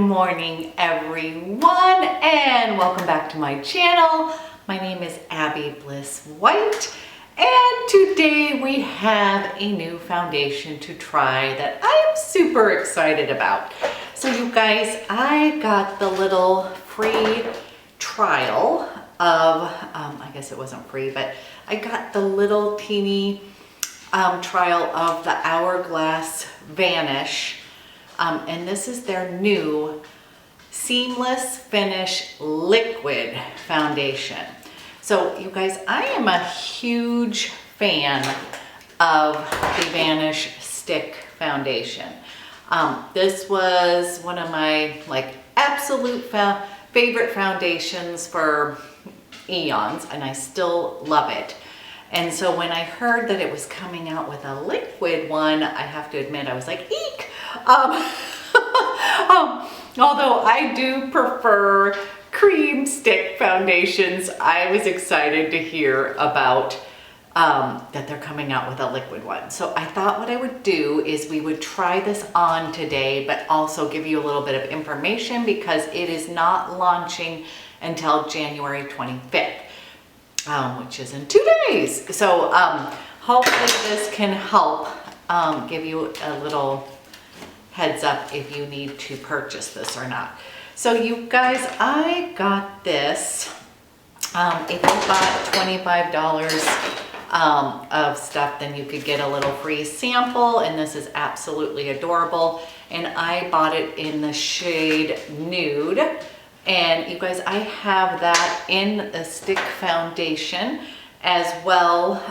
morning, everyone, and welcome back to my channel. My name is Abby Bliss White, and today we have a new foundation to try that I am super excited about. So you guys, I got the little free trial of, I guess it wasn't free, but I got the little teeny trial of the Hourglass Vanish. And this is their new Seamless Finish Liquid Foundation. So you guys, I am a huge fan of the Vanish Stick Foundation. This was one of my absolute favorite foundations for eons, and I still love it. And so when I heard that it was coming out with a liquid one, I have to admit, I was like, eek! Although I do prefer cream stick foundations, I was excited to hear about that they're coming out with a liquid one. So I thought what I would do is we would try this on today, but also give you a little bit of information because it is not launching until January 25th. Which is in 2 days. So hopefully this can help give you a little heads up if you need to purchase this or not. So you guys, I got this. If you bought $25 of stuff, then you could get a little free sample, and this is absolutely adorable. And I bought it in the shade Nude. And you guys, I have that in a stick foundation as well.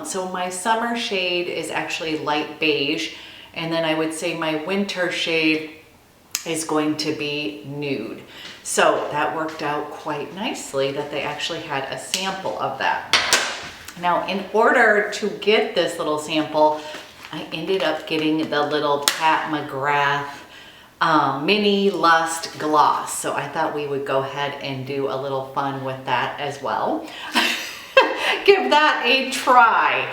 So my summer shade is actually light beige. And then I would say my winter shade is going to be nude. So that worked out quite nicely that they actually had a sample of that. Now, in order to get this little sample, I ended up getting the little Pat McGrath mini lust gloss. So I thought we would go ahead and do a little fun with that as well. Give that a try.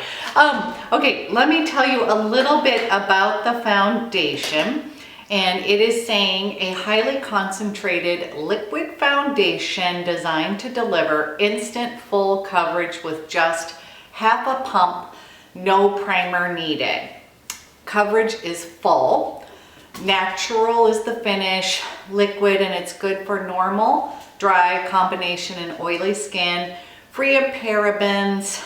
Okay, let me tell you a little bit about the foundation. And it is saying a highly concentrated liquid foundation designed to deliver instant full coverage with just half a pump, no primer needed. Coverage is full. Natural is the finish, liquid, and it's good for normal, dry, combination, and oily skin, free of parabens,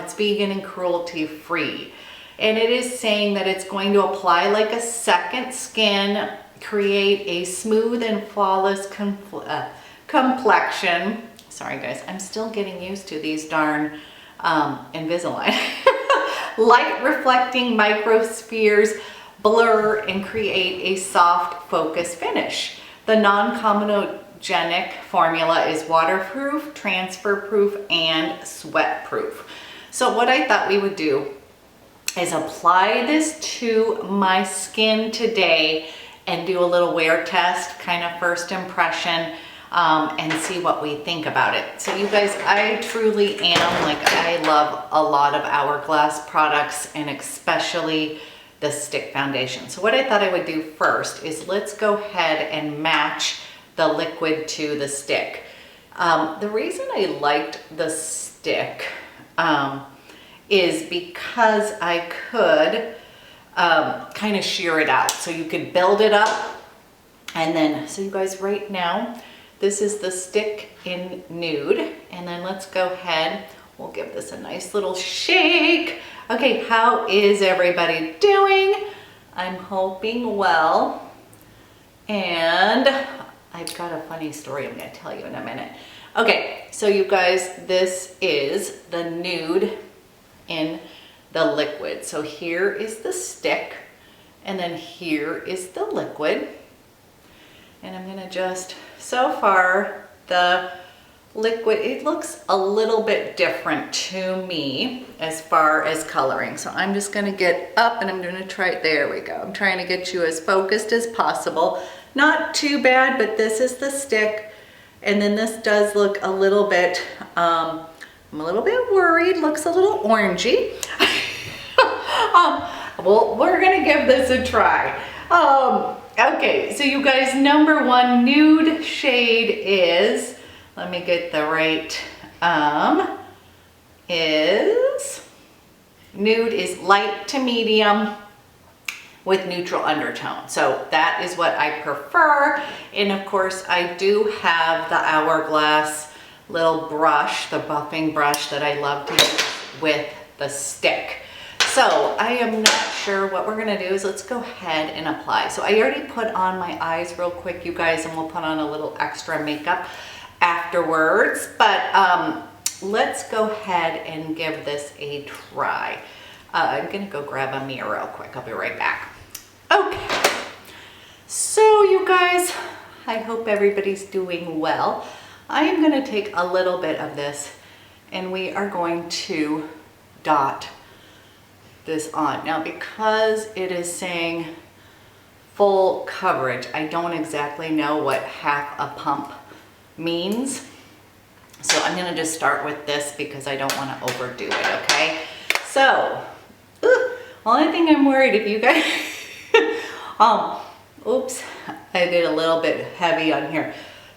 it's vegan and cruelty free. And it is saying that it's going to apply like a second skin, create a smooth and flawless complexion. Sorry guys, I'm still getting used to these darn Invisalign. Light reflecting microspheres blur and create a soft focus finish. The non-comedogenic formula is waterproof, transfer proof, and sweat proof. So what I thought we would do is apply this to my skin today and do a little wear test, kind of first impression, and see what we think about it. So you guys, I truly am, I love a lot of Hourglass products, and especially the stick foundation. So what I thought I would do first is let's go ahead and match the liquid to the stick. The reason I liked the stick is because I could kind of shear it out. So you could build it up, and then, so you guys, right now, this is the stick in Nude, and then let's go ahead, we'll give this a nice little shake. Okay, how is everybody doing? I'm hoping well. And I've got a funny story I'm gonna tell you in a minute. Okay, so you guys, this is the Nude in the liquid. So here is the stick, and then here is the liquid. And I'm gonna just, so far, the liquid, it looks a little bit different to me as far as coloring. So I'm just gonna get up and I'm gonna try, there we go. I'm trying to get you as focused as possible. Not too bad, but this is the stick. And then this does look a little bit, I'm a little bit worried, looks a little orangey. Well, we're gonna give this a try. Okay, so you guys, number one nude shade is, let me get the right, nude is light to medium with neutral undertone. So that is what I prefer. And of course I do have the Hourglass little brush, the buffing brush that I love to use with the stick. So I am not sure. What we're gonna do is let's go ahead and apply. So I already put on my eyes real quick, you guys, and we'll put on a little extra makeup afterwards. But let's go ahead and give this a try. I'm gonna go grab a mirror real quick. I'll be right back. Okay, so you guys, I hope everybody's doing well. I am gonna take a little bit of this and we are going to dot this on. Now, because it is saying full coverage, I don't exactly know what half a pump means. So I'm gonna just start with this because I don't wanna overdo it, okay? So, only thing I'm worried if you guys, oops, I did a little bit heavy on here.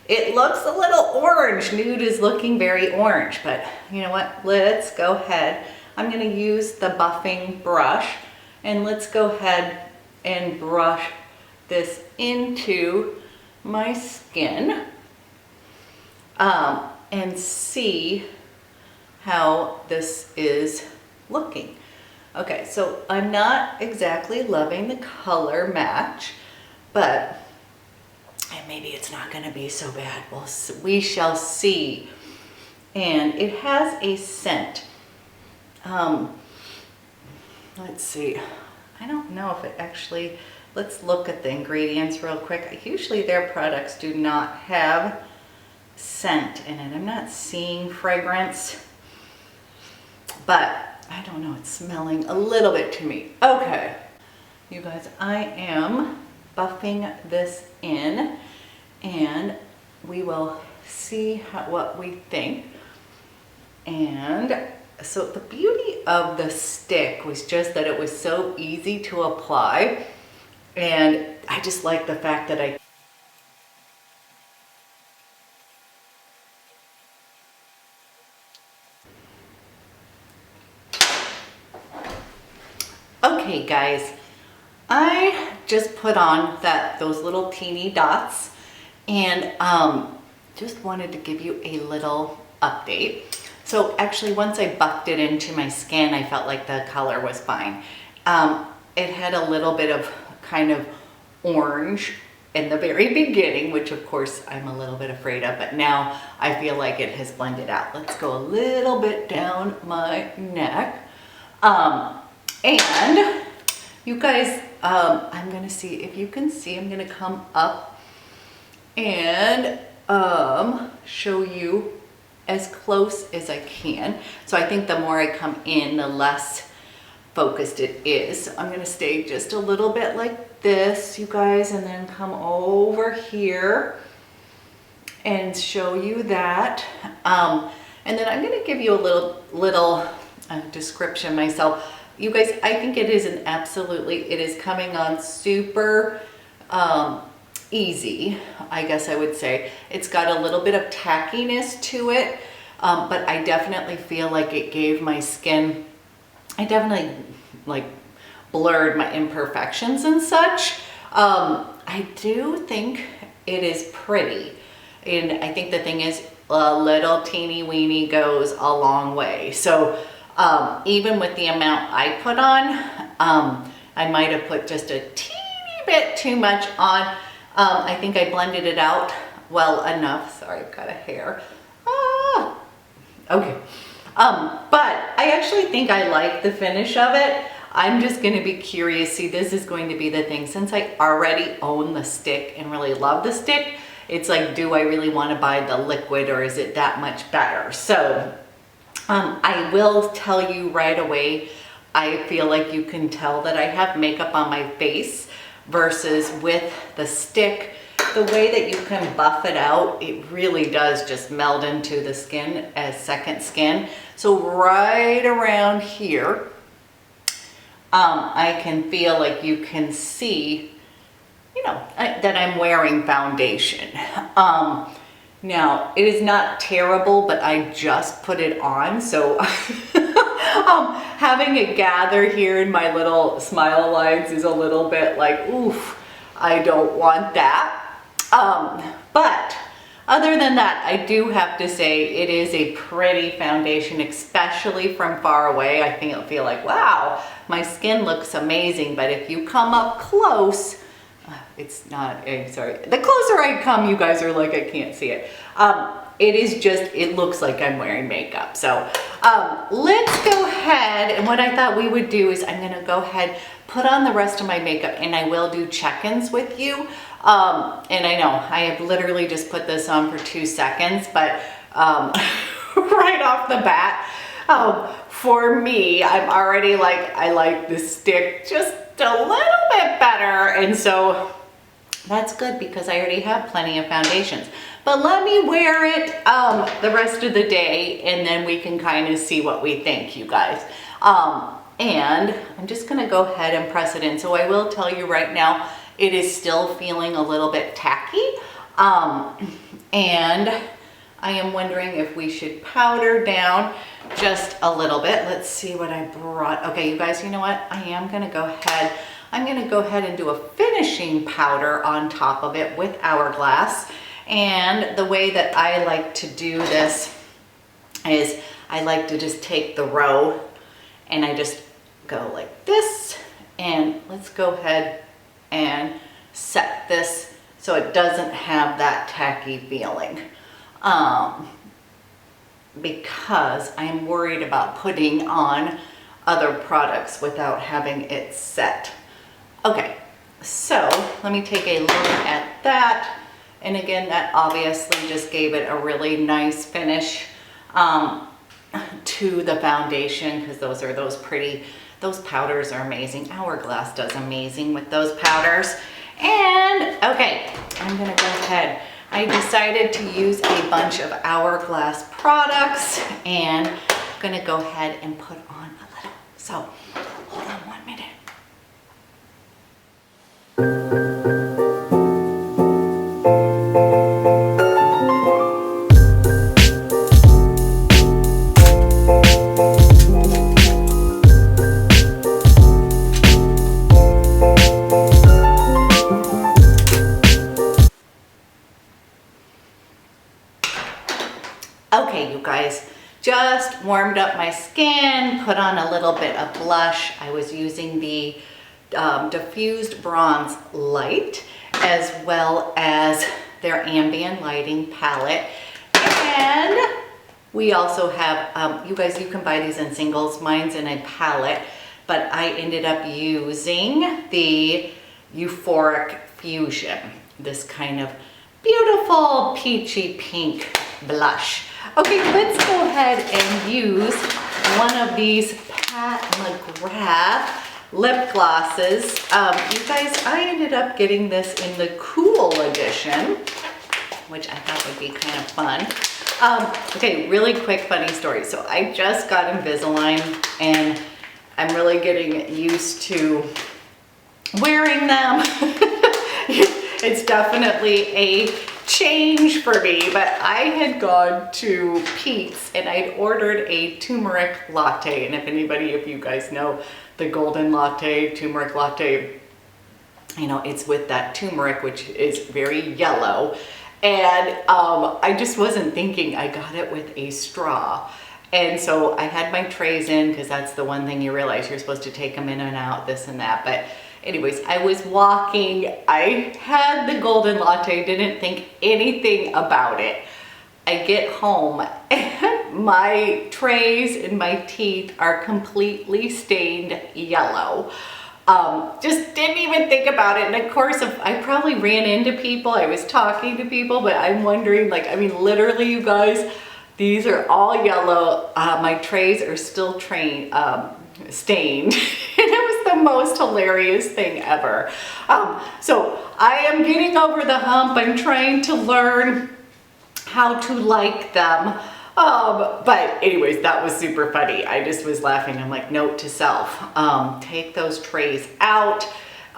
It looks a little orange. Nude is looking very orange, but you know what? Let's go ahead. I'm gonna use the buffing brush and let's go ahead and brush this into my skin and see how this is looking. Okay, so I'm not exactly loving the color match, but and maybe it's not gonna be so bad. We shall see. And it has a scent. Let's see. I don't know if it actually, let's look at the ingredients real quick. Usually their products do not have scent in it. I'm not seeing fragrance, but I don't know, it's smelling a little bit to me. Okay, you guys, I am buffing this in and we will see what we think. And so the beauty of the stick was just that it was so easy to apply, and I just like the fact that I okay guys, I just put on those little teeny dots and just wanted to give you a little update. So actually once I buffed it into my skin, I felt like the color was fine. It had a little bit of kind of orange in the very beginning, which of course I'm a little bit afraid of, but now I feel like it has blended out. Let's go a little bit down my neck. And you guys, I'm gonna see if you can see, I'm gonna come up and show you as close as I can. So I think the more I come in, the less focused it is. So I'm gonna stay just a little bit like this, you guys, and then come over here and show you that. And then I'm gonna give you a little description myself. You guys, I think it is it is coming on super easy, I guess I would say. It's got a little bit of tackiness to it, but I definitely feel like it gave my skin, I definitely like blurred my imperfections and such. I do think it is pretty. And I think the thing is, a little teeny weeny goes a long way. So even with the amount I put on, I might have put just a teeny bit too much on. I think I blended it out well enough. Sorry, I've got a hair. Okay. But I actually think I like the finish of it. I'm just gonna be curious. See, this is going to be the thing. Since I already own the stick and really love the stick, it's like, do I really wanna buy the liquid or is it that much better? So I will tell you right away, I feel like you can tell that I have makeup on my face versus with the stick. The way that you can buff it out, it really does just meld into the skin as second skin. So right around here, I can feel like you can see, that I'm wearing foundation. Now, it is not terrible, but I just put it on, so having it gather here in my little smile lines is a little bit like, oof, I don't want that. But other than that, I do have to say it is a pretty foundation, especially from far away. I think it'll feel like, wow, my skin looks amazing, but if you come up close, it's not, sorry, the closer I come, you guys are like, I can't see it. It is just, it looks like I'm wearing makeup. So let's go ahead, and what I thought we would do is I'm gonna go ahead, put on the rest of my makeup, and I will do check-ins with you. And I know, I have literally just put this on for 2 seconds, but right off the bat, for me, I'm already like, I like this stick just a little bit better, and so that's good because I already have plenty of foundations. But let me wear it the rest of the day, and then we can kind of see what we think, you guys. And I'm just gonna go ahead and press it in. So I will tell you right now, it is still feeling a little bit tacky. And I am wondering if we should powder down just a little bit. Let's see what I brought. Okay, you guys, you know what? I am gonna go ahead. I'm gonna go ahead and do a finishing powder on top of it with Hourglass. And the way that I like to do this is I like to just take the row and I just go like this. And let's go ahead and set this so it doesn't have that tacky feeling. Because I'm worried about putting on other products without having it set. Okay, so let me take a look at that. And again, that obviously just gave it a really nice finish to the foundation, because those powders are amazing. Hourglass does amazing with those powders. And okay, I'm gonna go ahead. I decided to use a bunch of Hourglass products, and I'm gonna go ahead and put on a little. So hold on 1 minute. Okay, you guys, just warmed up my skin, put on a little bit of blush. I was using the Diffused Bronze Light, as well as their Ambient Lighting palette. And we also have, you guys, you can buy these in singles. Mine's in a palette, but I ended up using the Euphoric Fusion, this kind of beautiful peachy pink blush. Okay, let's go ahead and use one of these Pat McGrath lip glosses. You guys, I ended up getting this in the Cool Edition, which I thought would be kind of fun. Okay, really quick funny story. So I just got Invisalign, and I'm really getting used to wearing them. It's definitely a change for me, but I had gone to Pete's and I'd ordered a turmeric latte. And if you guys know the golden latte, turmeric latte, you know, it's with that turmeric, which is very yellow. And I just wasn't thinking. I got it with a straw. And so I had my trays in, because that's the one thing you realize you're supposed to take them in and out, this and that. But anyways, I was walking, I had the golden latte, didn't think anything about it. I get home and my trays and my teeth are completely stained yellow. Just didn't even think about it. And of course, I probably ran into people, I was talking to people, but I'm wondering, like, I mean, literally, you guys, these are all yellow. My trays are still stained. And it was the most hilarious thing ever. So I am getting over the hump. I'm trying to learn how to like them. But anyways, that was super funny. I just was laughing. I'm like, note to self, take those trays out.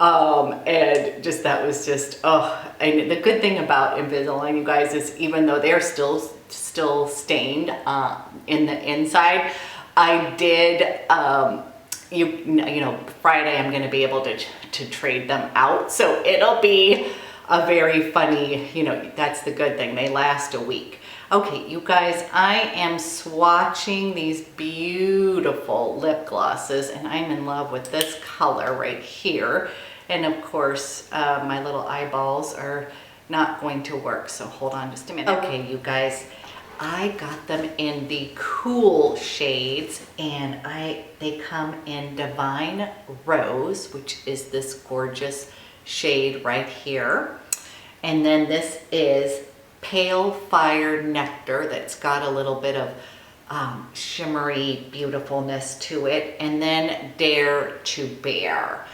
And just, that was just, oh, and the good thing about Invisalign, you guys, is even though they're still stained in the inside, I did, you know, Friday I'm going to be able to trade them out. So it'll be a very funny, you know, that's the good thing. They last a week. Okay, you guys, I am swatching these beautiful lip glosses, and I'm in love with this color right here. And of course, my little eyeballs are not going to work, so hold on just a minute. Okay, you guys, I got them in the cool shades, and they come in Divine Rose, which is this gorgeous shade right here. And then this is Pale Fire Nectar, that's got a little bit of shimmery beautifulness to it. And then Dare to Bear.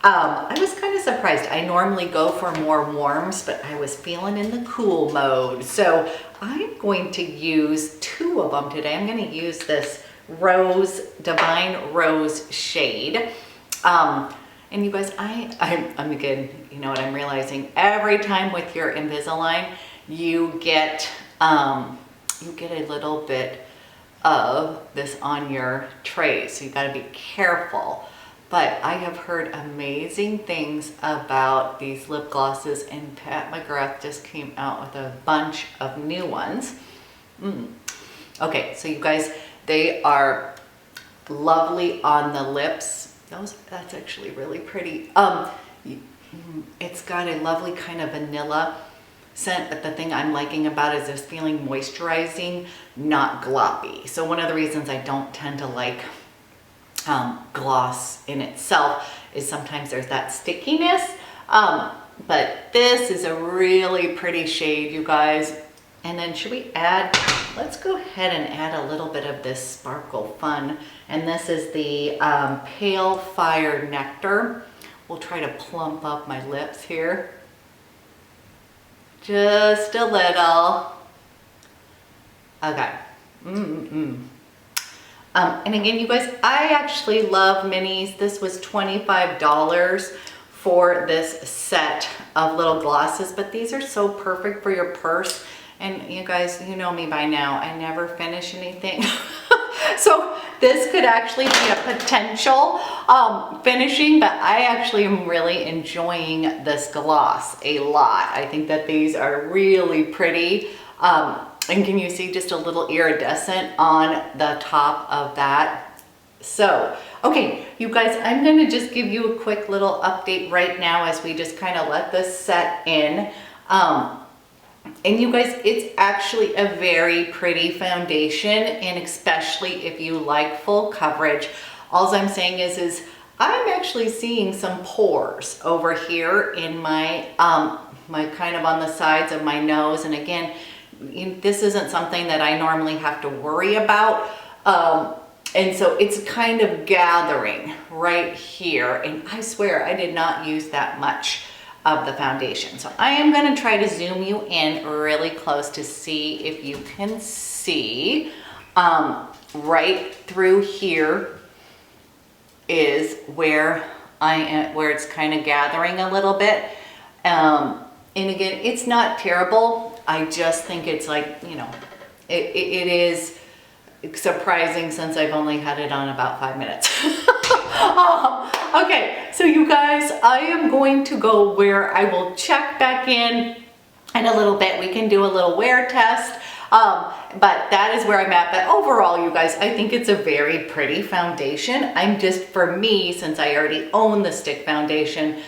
I was kind of surprised. I normally go for more warms, but I was feeling in the cool mode. So I'm going to use 2 of them today. I'm going to use this Divine Rose shade. And you guys, I'm again, you know what I'm realizing? Every time with your Invisalign, you get a little bit of this on your tray, so you got to be careful. But I have heard amazing things about these lip glosses, and Pat McGrath just came out with a bunch of new ones. Okay, so you guys, they are lovely on the lips. That's actually really pretty. It's got a lovely kind of vanilla scent, but the thing I'm liking about it is this feeling moisturizing, not gloppy. So one of the reasons I don't tend to like gloss in itself is sometimes there's that stickiness, but this is a really pretty shade, you guys. And then should we add, let's go ahead and add a little bit of this Sparkle Fun, and this is the Pale Fire Nectar. We'll try to plump up my lips here just a little. Okay. And again, you guys, I actually love minis. This was $25 for this set of little glosses, but these are so perfect for your purse. And you guys, you know me by now, I never finish anything. So this could actually be a potential finishing, but I actually am really enjoying this gloss a lot. I think that these are really pretty. And can you see just a little iridescent on the top of that? So, okay, you guys, I'm gonna just give you a quick little update right now as we just kind of let this set in. And you guys, it's actually a very pretty foundation, and especially if you like full coverage. All I'm saying is I'm actually seeing some pores over here in my, my kind of on the sides of my nose. And again, this isn't something that I normally have to worry about. And so it's kind of gathering right here. And I swear I did not use that much of the foundation. So I am going to try to zoom you in really close to see if you can see right through here is where where it's kind of gathering a little bit. And again, it's not terrible. I just think it's like, you know, it is surprising since I've only had it on about 5 minutes. Okay, so you guys, I am going to go where I will check back in a little bit. We can do a little wear test, but that is where I'm at. But overall, you guys, I think it's a very pretty foundation. I'm just, for me, since I already own the stick foundation,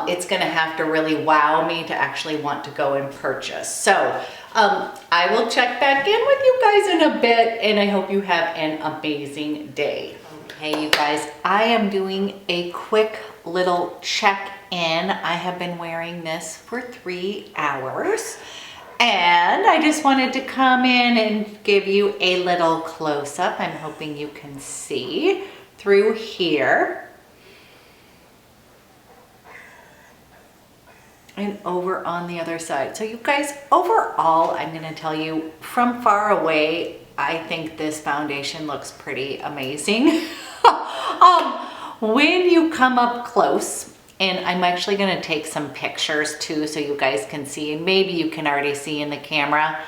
it's gonna have to really wow me to actually want to go and purchase. So I will check back in with you guys in a bit, and I hope you have an amazing day. Okay, you guys, I am doing a quick little check-in. I have been wearing this for 3 hours, and I just wanted to come in and give you a little close-up. I'm hoping you can see through here and over on the other side. So you guys, overall, I'm gonna tell you, from far away, I think this foundation looks pretty amazing. When you come up close, And I'm actually gonna take some pictures too so you guys can see, and maybe you can already see in the camera.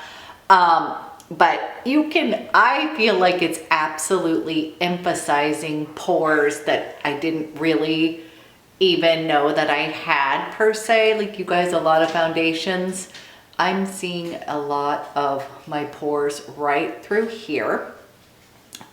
But you can, I feel like it's absolutely emphasizing pores that I didn't really even know that I had per se. Like you guys, a lot of foundations, I'm seeing a lot of my pores right through here.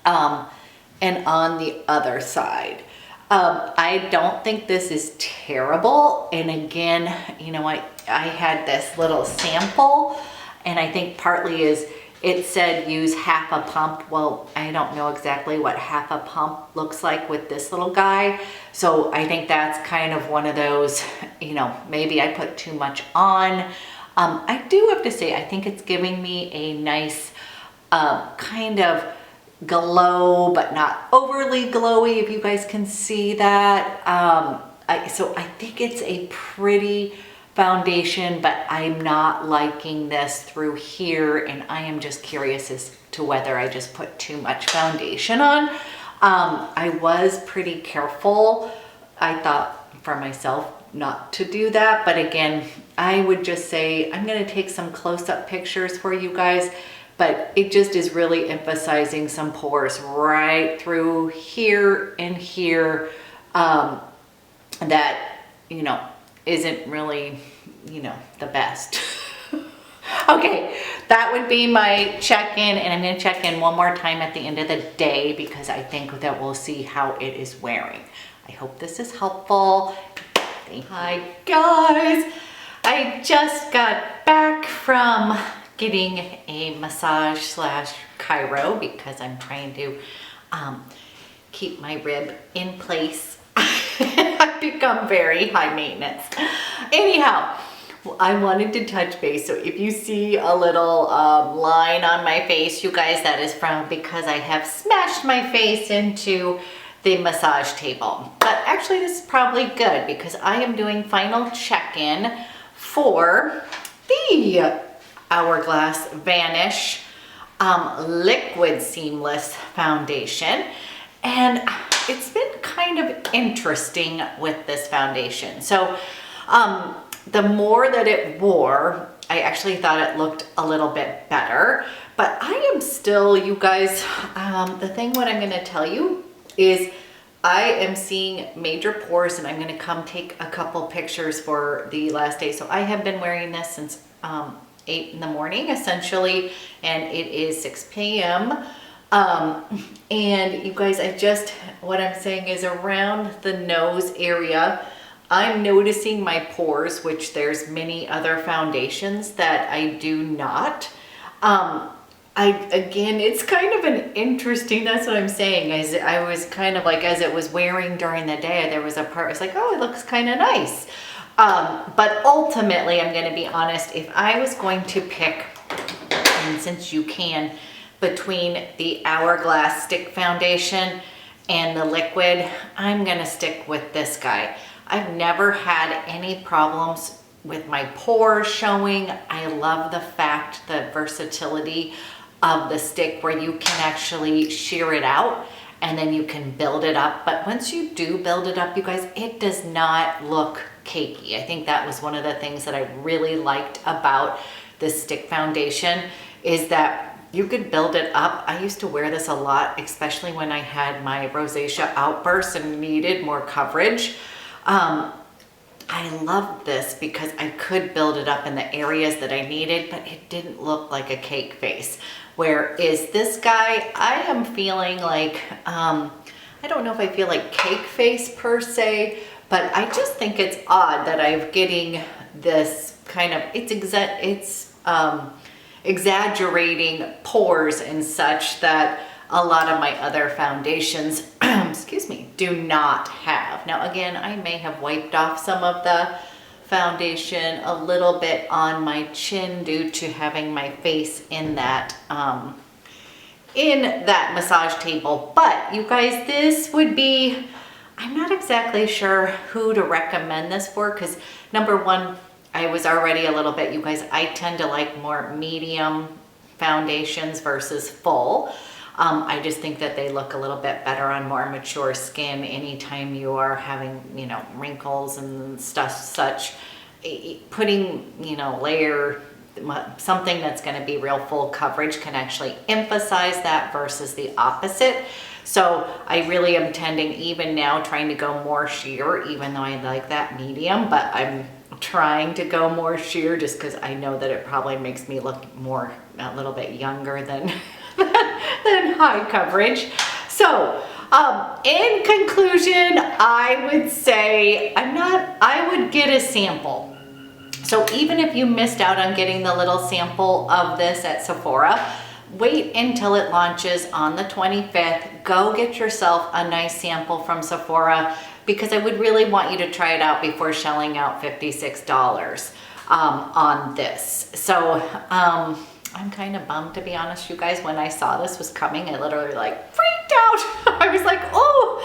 And on the other side. I don't think this is terrible. And again, you know, I had this little sample, and I think partly is it said use half a pump. Well, I don't know exactly what half a pump looks like with this little guy. So I think that's kind of one of those, you know, maybe I put too much on. I do have to say, I think it's giving me a nice kind of glow, but not overly glowy, if you guys can see that. So I think it's a pretty foundation, but I'm not liking this through here, and I am just curious as to whether I just put too much foundation on. I was pretty careful, I thought, for myself not to do that, but again, I would just say I'm going to take some close-up pictures for you guys, but it just is really emphasizing some pores right through here and here, that, you know, isn't really, you know, the best. Okay, that would be my check-in, and I'm going to check in one more time at the end of the day because I think that we'll see how it is wearing. I hope this is helpful. Hi guys, I just got back from getting a massage slash chiro because I'm trying to keep my rib in place. I've become very high maintenance. Anyhow, I wanted to touch base. So if you see a little line on my face, you guys, that is from because I have smashed my face into the massage table. But actually this is probably good because I am doing final check-in for the Hourglass Vanish Liquid Seamless Foundation. And it's been kind of interesting with this foundation. So the more that it wore, I actually thought it looked a little bit better. But I am still, you guys, the thing what I'm gonna tell you is I am seeing major pores, and I'm gonna come take a couple pictures for the last day. So I have been wearing this since 8 in the morning essentially, and it is 6 p.m. And you guys, what I'm saying is around the nose area, I'm noticing my pores, which there's many other foundations that I do not. Again, it's kind of an interesting, that's what I'm saying, as I was kind of like, as it was wearing during the day, there was a part, I was like, oh, it looks kind of nice. But ultimately, I'm going to be honest, if I was going to pick, and since you can, between the Hourglass Stick Foundation and the liquid, I'm going to stick with this guy. I've never had any problems with my pores showing. I love the fact, the versatility of the stick where you can actually shear it out and then you can build it up. But once you do build it up, you guys, it does not look cakey. I think that was one of the things that I really liked about this stick foundation is that you could build it up. I used to wear this a lot, especially when I had my rosacea outbursts and needed more coverage. I loved this because I could build it up in the areas that I needed, but it didn't look like a cake face. Whereas this guy, I am feeling like, I don't know if I feel like cake face per se, but I just think it's odd that I'm getting this kind of, it's exaggerating pores and such that a lot of my other foundations, excuse me, do not have. Now again, I may have wiped off some of the foundation a little bit on my chin due to having my face in that massage table. But you guys, this would be, I'm not exactly sure who to recommend this for because number one, I was already a little bit, you guys, I tend to like more medium foundations versus full. I just think that they look a little bit better on more mature skin anytime you are having, you know, wrinkles and stuff such. Putting, you know, layer, something that's going to be real full coverage can actually emphasize that versus the opposite. So I really am tending even now trying to go more sheer, even though I like that medium, but I'm trying to go more sheer just because I know that it probably makes me look more, a little bit younger than, than high coverage. So in conclusion, I would say I would get a sample. So even if you missed out on getting the little sample of this at Sephora, wait until it launches on the 25th. Go get yourself a nice sample from Sephora because I would really want you to try it out before shelling out $56 on this. So I'm kind of bummed, to be honest, you guys. When I saw this was coming, I literally like freaked out. I was like, oh,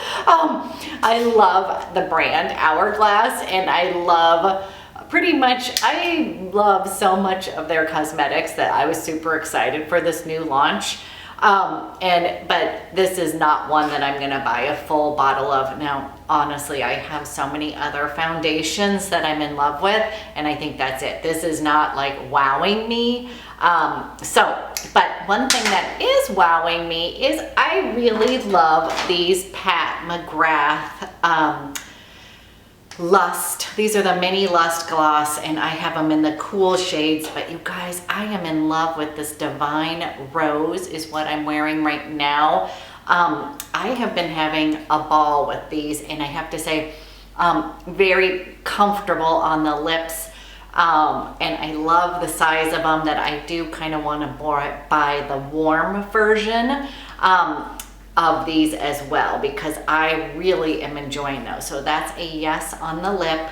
I love the brand Hourglass, and I love so much of their cosmetics that I was super excited for this new launch. But this is not one that I'm gonna buy a full bottle of. Now, honestly, I have so many other foundations that I'm in love with, and I think that's it. This is not like wowing me. But one thing that is wowing me is I really love these Pat McGrath, Lust. These are the mini Lust Gloss, and I have them in the cool shades, but you guys, I am in love with this Divine Rose is what I'm wearing right now. I have been having a ball with these, and I have to say, very comfortable on the lips, and I love the size of them. That I do kind of want to buy the warm version of these as well, because I really am enjoying those. So that's a yes on the lip,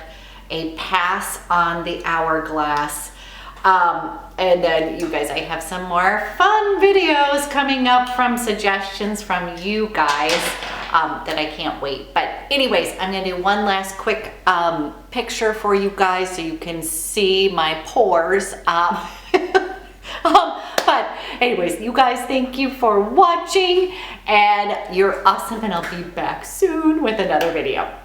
a pass on the Hourglass. And then you guys, I have some more fun videos coming up from suggestions from you guys that I can't wait. But anyways, I'm gonna do one last quick picture for you guys so you can see my pores. But anyways, you guys, thank you for watching, and you're awesome, and I'll be back soon with another video.